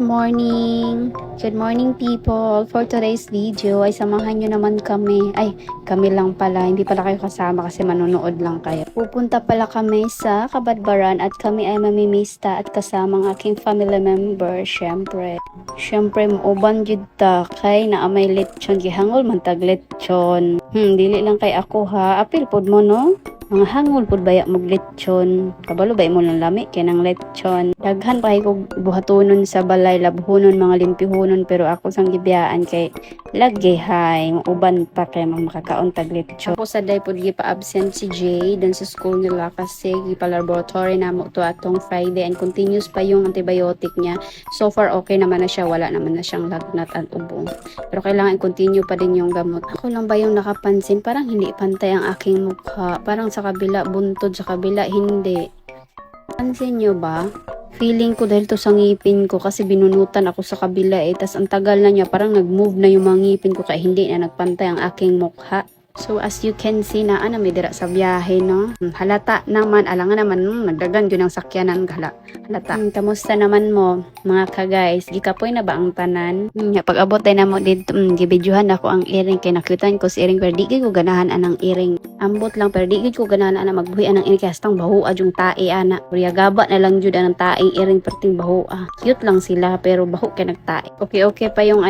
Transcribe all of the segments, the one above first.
morning! Good morning people! For today's video ay samahan nyo naman kami. Ay, kami lang pala. Hindi pala kayo kasama kasi manonood lang kayo. Pupunta pala kami sa Kabadbaran at kami ay mamimista at kasama ang aking family member. Siyempre, mauban jud ta kay naa may lechon. Gihangol man tag lechon. Dili lang kay ako ha. Apil pod mo no? Mga hangol pod baya mog lechon. Kabalo ba mo lang lami kay nang lechon. Daghan pa ko buhatonon sa balay, labhonon, mga limpihonon, pero ako sang gibiyaan kay lagi hay uban pa kay makakaon tag lechon. Ako sa day pod gipa absent si Jay dan sa school nila kasi gipa laboratory na mo to atong Friday and continuous pa yung antibiotic niya. So far okay naman na siya, wala naman na siyang lagnat at ubo. Pero kailangan i-continue pa din yung gamot. Ako lang ba yung nakapansin, parang hindi pantay ang aking mukha. Parang sa kabila buntod, sa kabila hindi. Pansin nyo ba? Feeling ko dahil to sa ngipin ko kasi binunutan ako sa kabila tas ang tagal na niya parang nag-move na yung mga ngipin ko kaya hindi na nagpantay ang aking mukha. So as you can see na may dira sa biyahe no. Halata naman, alangan naman nagdagan yun ang sakyanan halata. Kamusta naman mo mga ka-guys? Gikapoy na ba ang tanan? Pag abot ay na mo dito, gibidyohan ako ang earring kay nakutan ko si earring pero di ko ganahan anang earring. Ambot lang pero di ko ganahan ana magbuhi anang earring kaya stang bahua yung tae ana. Gaba na lang jud anang tae earring perting bahua. Cute lang sila pero baho kay nagtae. Okay pa yung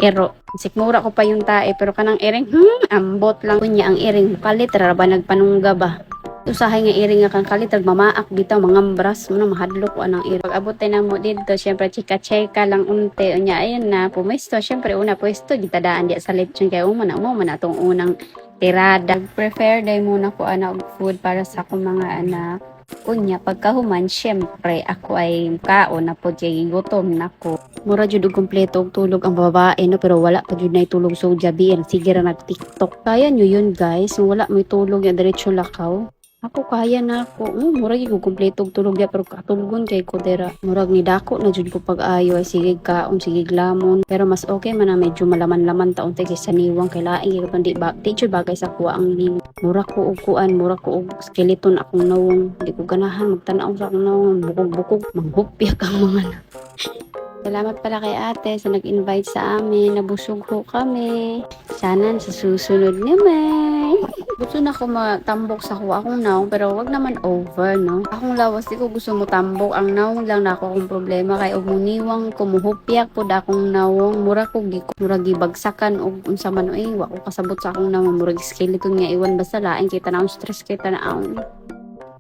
ero. Sikmura ko pa yung tae pero kanang earring ambot lang kunya ang earring kalit ra ba nagpanungga ba. Usahay nga earring nga kang kalit mamaak bitaw mga bras mo na mahadlok anang earring. Pag abot na mo dito syempre chika-chika lang unti unya ayun na pumesto syempre una pwesto gitadaan di sa lechon kay mo man atong unang tirada. Prefer day muna ko og food para sa akong mga anak. Unya pagkahuman syempre ako ay kaon na po kay gutom na ko. Mura jud og kompleto og tulog ang babae no pero wala pa jud nay tulog so gabi sige ra nag TikTok. Kaya nyo yun guys, wala may tulog ya diretso lakaw. Ako kaya na ako. Murag ko kompleto og tulog ya pero katulgon kay ko dera. Murag ni dako na jud ko pag-ayo ay sige kaon sige glamon. Pero mas okay man na medyo malaman-laman taon tay sa niwang kay laing ko di ba. Di jud bagay sa kuha ang ning. Mura ko og kuan, mura ko og skeleton akong nawong. Di ko ganahan magtan-aw sa akong nawong. Bukog-bukog manghupyak ang mga Salamat pala kay ate sa nag-invite sa amin. Nabusog ho kami. Sana sa susunod naman. Gusto na ako matambok sa kuha akong naong pero wag naman over no. Akong lawas di ko gusto mo tambok. Ang naong lang na ako akong problema kay og muniwang kumuhupyak pod akong naong. Mura ko gibagsakan og unsa man wa ko kasabot sa akong naong. Murag skeleton nga iwan basta lain kita na stress kita na aon.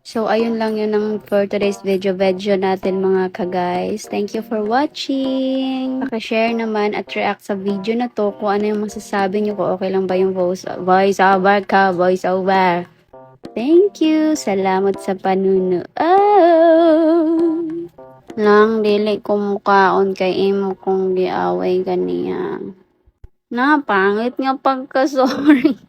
So, ayun lang yun ang for today's video natin mga ka-guys. Thank you for watching. Paki-share naman at react sa video na to kung ano yung masasabi nyo ko. Okay lang ba yung voice over ka? Voice over. Thank you. Salamat sa panunood. Lang dili ko mukaon kay imo kong giaway ganiya. Na, pangit nga pagka sorry.